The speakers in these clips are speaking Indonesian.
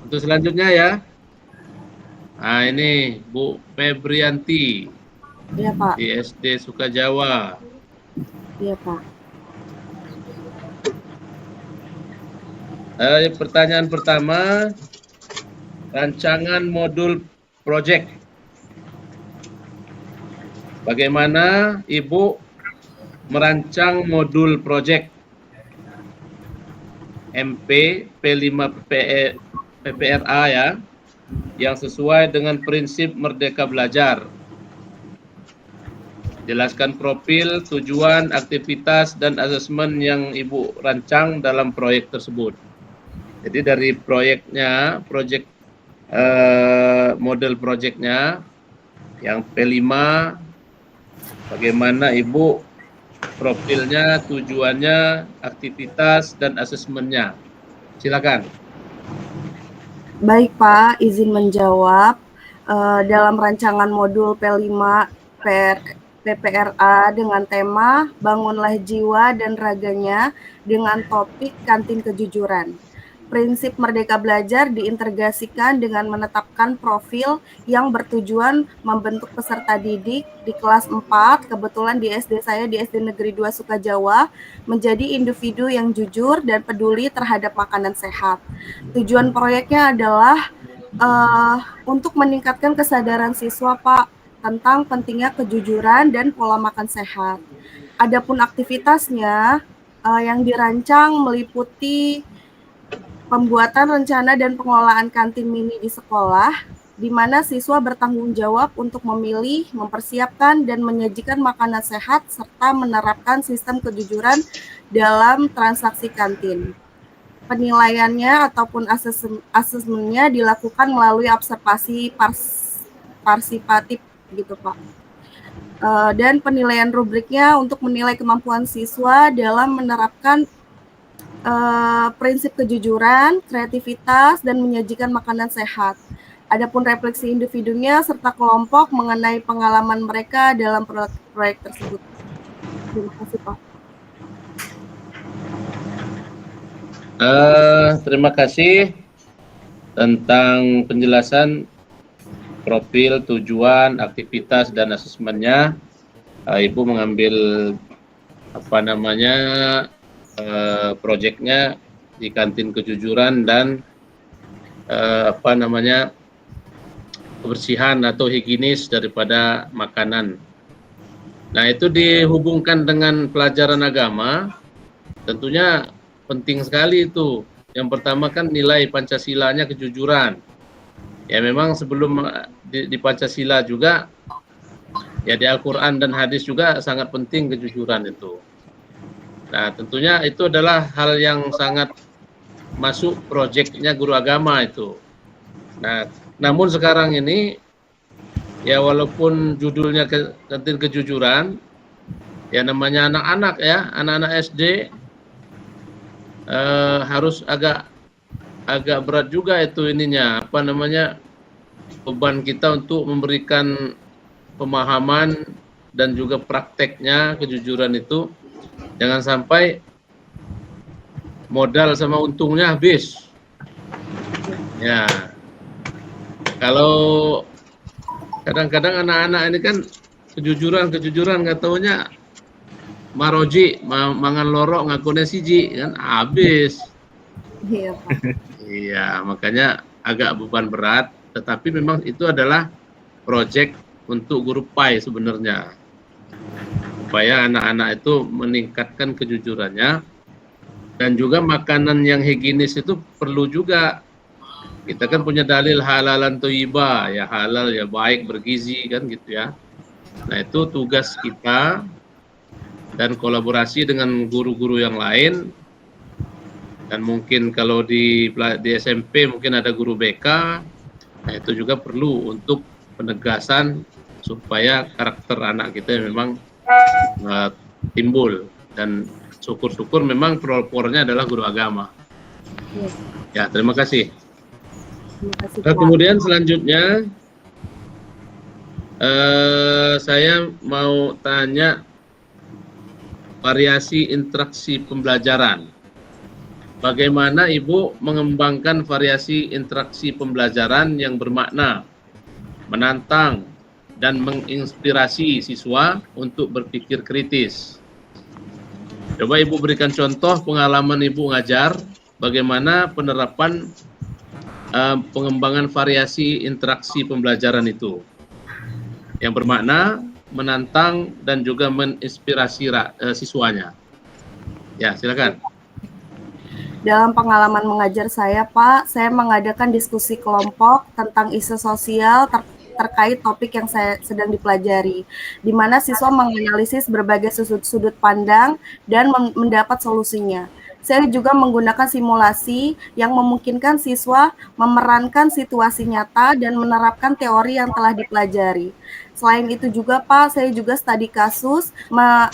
Untuk selanjutnya ya. Nah, ini Bu Febrianti Iya, Pak. di SD Sukajawa. Iya, Pak. Pertanyaan pertama, rancangan modul project. Bagaimana Ibu merancang modul project MP P5 PPRA ya, yang sesuai dengan prinsip Merdeka Belajar. Jelaskan profil, tujuan, aktivitas, dan asesmen yang Ibu rancang dalam proyek tersebut. Jadi dari proyeknya, model proyeknya yang P5, bagaimana Ibu profilnya, tujuannya, aktivitas, dan asesmennya. Silakan. Baik, Pak, izin menjawab. Dalam rancangan modul P5 PPRA dengan tema Bangunlah Jiwa dan Raganya dengan topik Kantin Kejujuran. Prinsip Merdeka Belajar diintegrasikan dengan menetapkan profil yang bertujuan membentuk peserta didik di kelas 4, kebetulan di SD saya di SD Negeri 2 Sukajawa, menjadi individu yang jujur dan peduli terhadap makanan sehat. Tujuan proyeknya adalah untuk meningkatkan kesadaran siswa, Pak, tentang pentingnya kejujuran dan pola makan sehat. Adapun aktivitasnya yang dirancang meliputi pembuatan rencana dan pengelolaan kantin mini di sekolah, di mana siswa bertanggung jawab untuk memilih, mempersiapkan, dan menyajikan makanan sehat, serta menerapkan sistem kejujuran dalam transaksi kantin. Penilaiannya ataupun asesmennya dilakukan melalui observasi partisipatif gitu, Pak. Dan penilaian rubriknya untuk menilai kemampuan siswa dalam menerapkan prinsip kejujuran, kreativitas, dan menyajikan makanan sehat. Adapun refleksi individunya serta kelompok mengenai pengalaman mereka dalam proyek tersebut. Terima kasih, Pak. Terima kasih tentang penjelasan profil, tujuan, aktivitas, dan asesmennya. Ibu mengambil proyeknya di Kantin Kejujuran dan kebersihan atau higienis daripada makanan. Nah, itu dihubungkan dengan pelajaran agama, tentunya penting sekali itu. Yang pertama kan nilai Pancasilanya kejujuran. Ya memang sebelum di Pancasila juga, ya di Al-Quran dan hadis juga sangat penting kejujuran itu. Nah, tentunya itu adalah hal yang sangat masuk proyeknya guru agama itu. Nah, namun sekarang ini, ya walaupun judulnya Kantin Kejujuran, ya namanya anak-anak ya, anak-anak SD, harus agak berat juga itu ininya, beban kita untuk memberikan pemahaman dan juga prakteknya kejujuran itu. Jangan sampai modal sama untungnya habis. Ya, kalau kadang-kadang anak-anak ini kan kejujuran nggak taunya maroji, mangan lorok ngakune siji kan habis. Iya, Pak. Iya, makanya agak beban berat, tetapi memang itu adalah proyek untuk guru PAI sebenarnya. Supaya anak-anak itu meningkatkan kejujurannya, dan juga makanan yang higienis itu perlu juga. Kita kan punya dalil halalan thayyibah, ya halal ya baik bergizi kan gitu ya. Nah, itu tugas kita dan kolaborasi dengan guru-guru yang lain. Dan mungkin kalau di SMP mungkin ada guru BK, nah itu juga perlu untuk penegasan supaya karakter anak kita memang timbul, dan syukur-syukur memang pelopornya adalah guru agama. Yes. Ya, terima kasih. Terima kasih, Pak. Kemudian selanjutnya saya mau tanya variasi interaksi pembelajaran. bagaimana Ibu mengembangkan variasi interaksi pembelajaran yang bermakna, menantang, dan menginspirasi siswa untuk berpikir kritis. Coba Ibu berikan contoh pengalaman Ibu ngajar, bagaimana penerapan pengembangan variasi interaksi pembelajaran itu yang bermakna, menantang, dan juga menginspirasi siswanya. Ya, silakan. Dalam pengalaman mengajar saya, Pak, saya mengadakan diskusi kelompok tentang isu sosial terkait topik yang saya sedang dipelajari, di mana siswa menganalisis berbagai sudut pandang dan mendapat solusinya. Saya juga menggunakan simulasi yang memungkinkan siswa memerankan situasi nyata dan menerapkan teori yang telah dipelajari. Selain itu juga, Pak, saya juga studi kasus,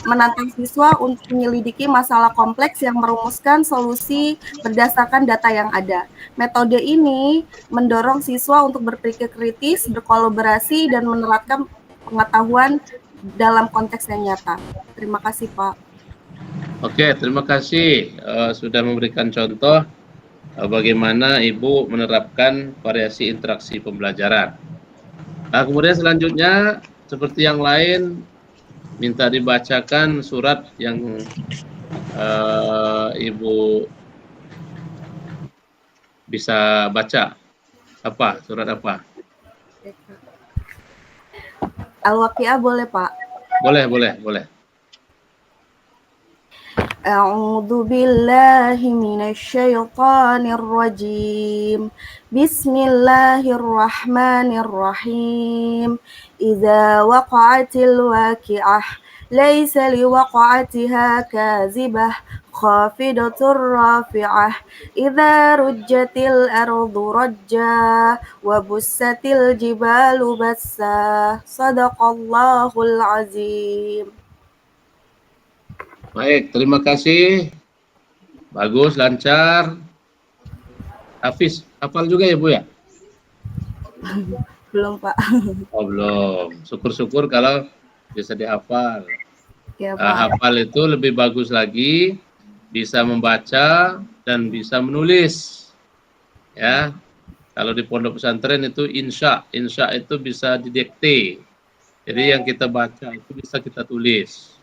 menantang siswa untuk menyelidiki masalah kompleks yang merumuskan solusi berdasarkan data yang ada. Metode ini mendorong siswa untuk berpikir kritis, berkolaborasi, dan menerapkan pengetahuan dalam konteks yang nyata. Terima kasih, Pak. Oke, terima kasih sudah memberikan contoh bagaimana Ibu menerapkan variasi interaksi pembelajaran. Nah, kemudian selanjutnya, seperti yang lain, minta dibacakan surat yang Ibu bisa baca. Apa? Surat apa? Al-Waqiah boleh, Pak? Boleh, boleh, boleh. A'udzu billahi minasyaitonir rajim. Bismillahirrahmanirrahim. Idza waqa'atil waqi'ah laisa liwaqa'atiha kazibah khafidatur rafi'ah idza rujjatil ardu rajja wa bussatil jibalu bassa. Shadaqallahul azim. Baik, terima kasih. Bagus, lancar. Hafiz, hafal juga ya, Bu ya? Belum, Pak. Oh, belum. Syukur-syukur kalau bisa dihafal. Ya, Pak. Hafal itu lebih bagus lagi, bisa membaca dan bisa menulis. Ya, kalau di pondok pesantren itu insya itu bisa didikte. Jadi yang kita baca itu bisa kita tulis.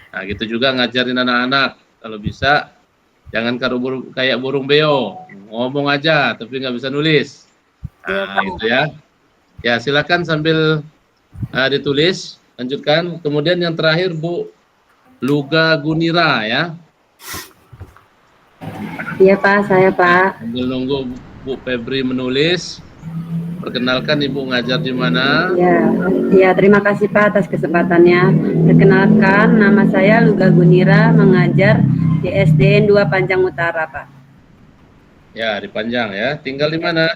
Nah, gitu juga ngajarin anak-anak. Kalau bisa, jangan kayak burung beo, ngomong aja tapi nggak bisa nulis. Nah, itu ya. Ya, silakan sambil ditulis, lanjutkan. Kemudian yang terakhir Bu Luga Gunira ya. Iya Pak, saya Pak. Sambil nunggu Bu Febri menulis, perkenalkan Ibu ngajar di mana? Ya, terima kasih Pak atas kesempatannya. Perkenalkan, nama saya Luga Gunira, mengajar di SDN 2 Panjang Utara Pak. Ya, di Panjang ya. Tinggal di mana?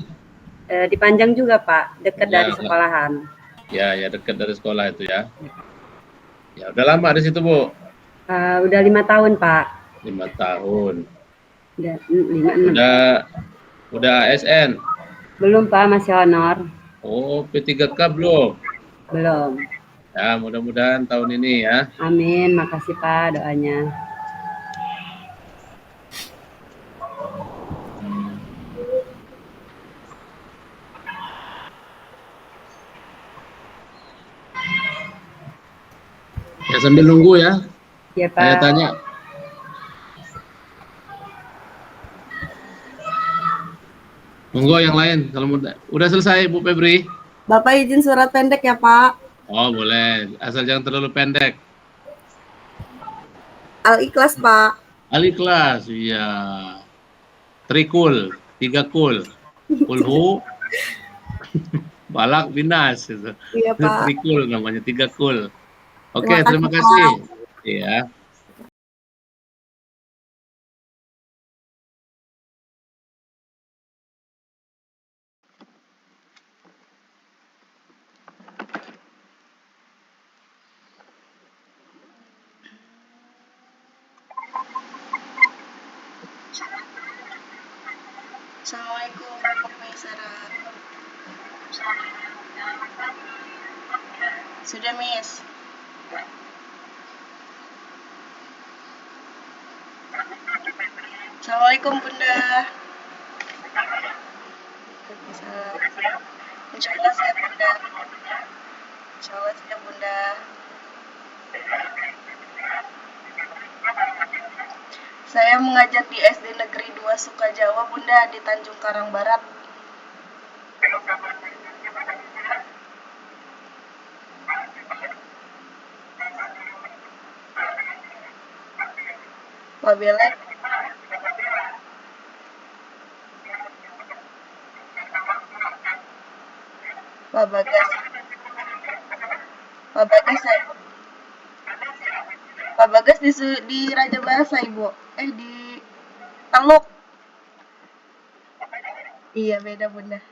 Di Panjang juga Pak, dekat dari sekolahan. Ya, dekat dari sekolah itu ya. Ya, udah lama di situ Bu? Udah 5 tahun Pak. 5 tahun. Udah ASN? Belum Pak, masih honor. Oh, P3K belum? Belum. Ya, mudah-mudahan tahun ini ya. Amin, makasih Pak doanya. Ya, sambil nunggu ya. Ya Pak. Saya tanya. Monggo yang lain kalau udah selesai Bu Febri. Bapak izin surat pendek ya Pak. Oh boleh, asal jangan terlalu pendek. Al-Ikhlas Pak. Al-Ikhlas, iya. Trikul, 3 kul. Kulhu, balak, binas. Gitu. Iya Pak. Trikul namanya, 3 kul. Oke, terima kasih. Iya. Assalamualaikum warahmatullahi wabarakatuh. Sudah, Miss. Assalamualaikum Bunda. Waalaikumsalam. Insya Allah sehat Bunda. Insya Allah sehat Bunda. Saya mengajar di SD Negeri 2 Sukajawa Bunda di Tanjung Karang Barat. Pak Belek, Pak Bagas, Pak Bagas saya, Pak Bagas di Raja Bahasa Ibu. Di Teluk. Iya beda Bunda.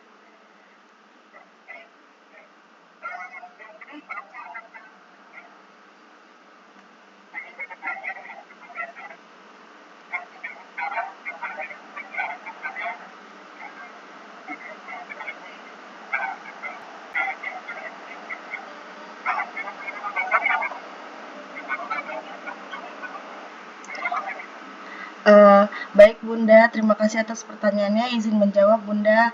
Baik Bunda, terima kasih atas pertanyaannya. Izin menjawab Bunda.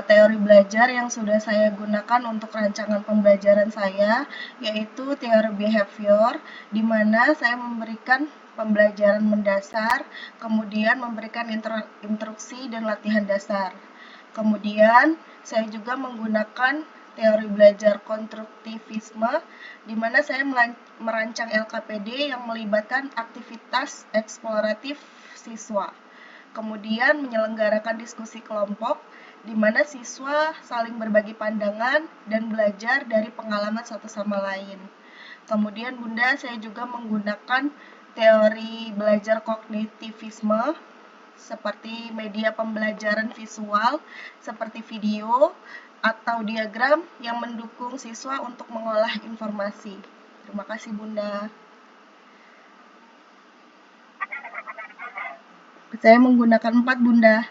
Teori belajar yang sudah saya gunakan untuk rancangan pembelajaran saya yaitu teori behavior, di mana saya memberikan pembelajaran mendasar, kemudian memberikan instruksi dan latihan dasar. Kemudian saya juga menggunakan teori belajar konstruktivisme, di mana saya merancang LKPD yang melibatkan aktivitas eksploratif siswa. Kemudian menyelenggarakan diskusi kelompok, di mana siswa saling berbagi pandangan dan belajar dari pengalaman satu sama lain. Kemudian Bunda, saya juga menggunakan teori belajar kognitivisme, seperti media pembelajaran visual, seperti video atau diagram yang mendukung siswa untuk mengolah informasi. Terima kasih Bunda. Saya menggunakan 4 Bunda.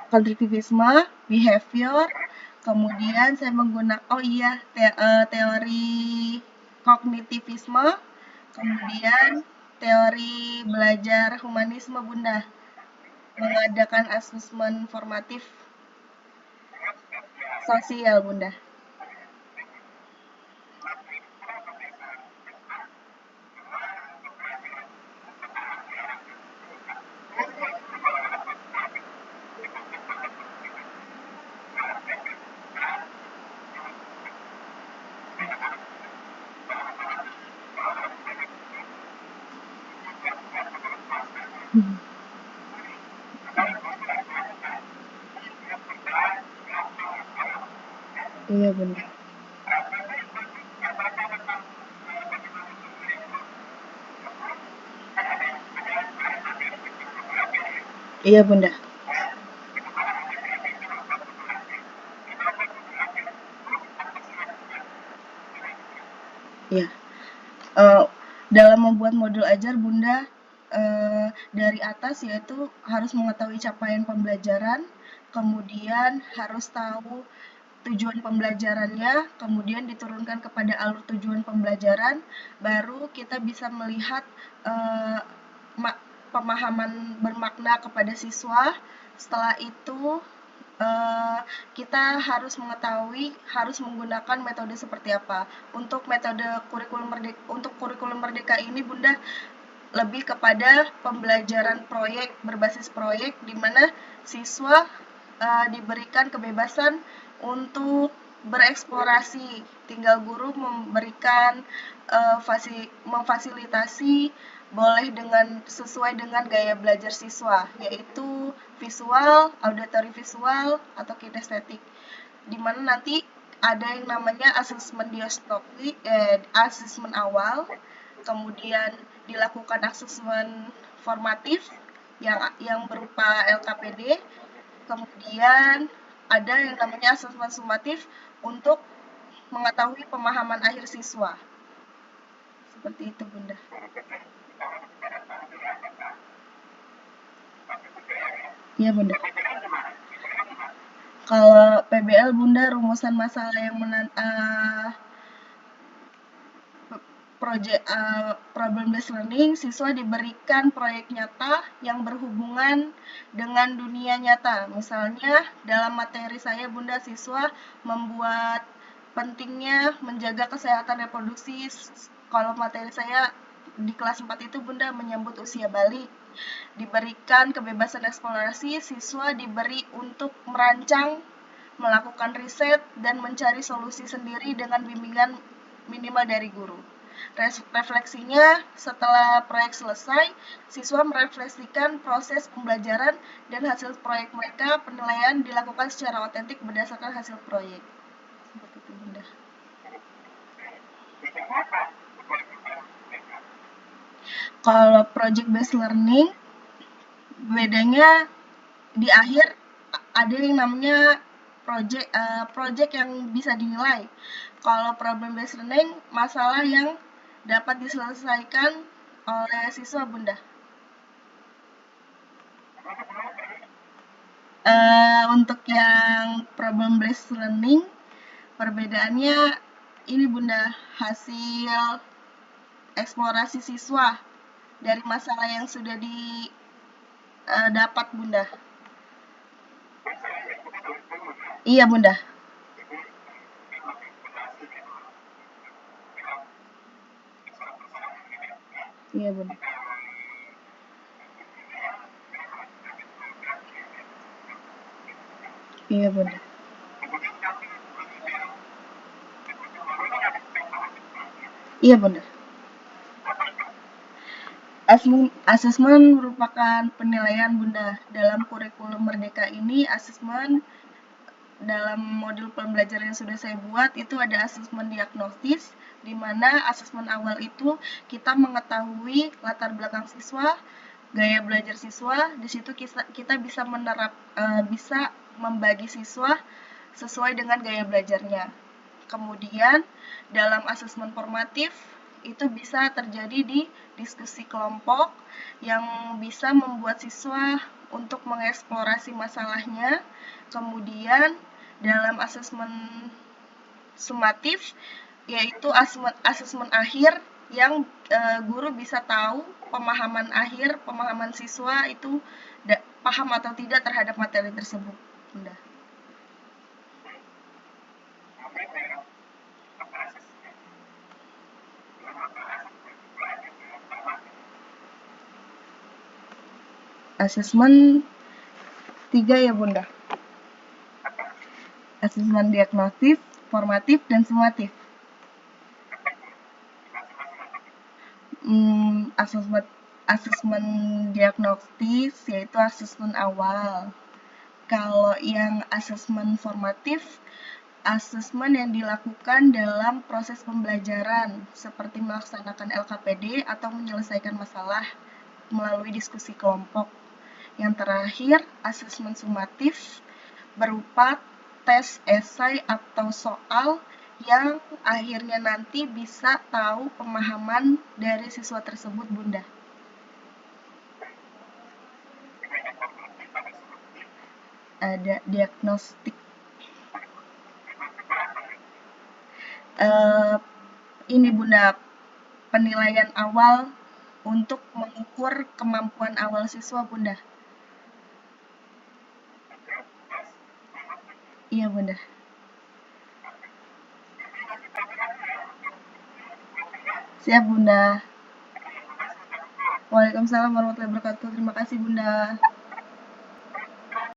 Konstruktivisme, behavior, kemudian saya menggunakan teori kognitivisme, kemudian teori belajar humanisme Bunda, mengadakan asesmen formatif sosial Bunda. Iya Bunda. Iya Bunda. Iya. Dalam membuat modul ajar Bunda, dari atas yaitu harus mengetahui capaian pembelajaran, kemudian harus tahu tujuan pembelajarannya, kemudian diturunkan kepada alur tujuan pembelajaran, baru kita bisa melihat pemahaman bermakna kepada siswa. Setelah itu kita harus mengetahui harus menggunakan metode seperti apa. Untuk metode kurikulum merdeka ini Bunda lebih kepada pembelajaran proyek berbasis proyek, di mana siswa diberikan kebebasan untuk bereksplorasi, tinggal guru memberikan memfasilitasi boleh sesuai dengan gaya belajar siswa, yaitu visual, auditory visual, atau kinestetik, di mana nanti ada yang namanya asesmen diagnostik, asesmen awal, kemudian dilakukan asesmen formatif yang berupa LKPD, kemudian ada yang namanya asesmen sumatif untuk mengetahui pemahaman akhir siswa. Seperti itu Bunda. Iya Bunda. Kalau PBL Bunda, rumusan masalah yang problem based learning, siswa diberikan proyek nyata yang berhubungan dengan dunia nyata. Misalnya dalam materi saya Bunda, siswa membuat pentingnya menjaga kesehatan reproduksi. Kalau materi saya di kelas 4 itu Bunda menyambut usia balik. Diberikan kebebasan eksplorasi, siswa diberi untuk merancang, melakukan riset, dan mencari solusi sendiri dengan bimbingan minimal dari guru. Refleksinya, setelah proyek selesai, siswa merefleksikan proses pembelajaran dan hasil proyek mereka. Penilaian dilakukan secara otentik berdasarkan hasil proyek. Seperti itu, Bunda. Kalau project based learning, bedanya di akhir ada yang namanya project yang bisa dinilai. Kalau problem based learning, masalah yang dapat diselesaikan oleh siswa Bunda. Untuk yang problem based learning, perbedaannya ini Bunda, hasil eksplorasi siswa dari masalah yang sudah didapat Bunda. Iya Bunda. Iya Bunda. Iya Bunda. Iya Bunda. Asesmen merupakan penilaian Bunda. Dalam kurikulum Merdeka ini, asesmen dalam modul pembelajaran yang sudah saya buat itu ada asesmen diagnostis, di mana asesmen awal itu kita mengetahui latar belakang siswa, gaya belajar siswa. Di situ kita bisa bisa membagi siswa sesuai dengan gaya belajarnya. Kemudian dalam asesmen formatif itu bisa terjadi di diskusi kelompok yang bisa membuat siswa untuk mengeksplorasi masalahnya. Kemudian dalam asesmen sumatif yaitu asesmen akhir yang guru bisa tahu pemahaman siswa itu paham atau tidak terhadap materi tersebut, Bunda. Asesmen 3 ya Bunda. Asesmen diagnostis, formatif, dan sumatif. Asesmen diagnostis yaitu asesmen awal. Kalau yang asesmen formatif, asesmen yang dilakukan dalam proses pembelajaran seperti melaksanakan LKPD atau menyelesaikan masalah melalui diskusi kelompok. Yang terakhir, asesmen sumatif berupa tes esai atau soal yang akhirnya nanti bisa tahu pemahaman dari siswa tersebut, Bunda. Ada diagnostik. Ini Bunda, penilaian awal untuk mengukur kemampuan awal siswa, Bunda. Iya, Bunda. Siap, Bunda. Waalaikumsalam warahmatullahi wabarakatuh. Terima kasih, Bunda.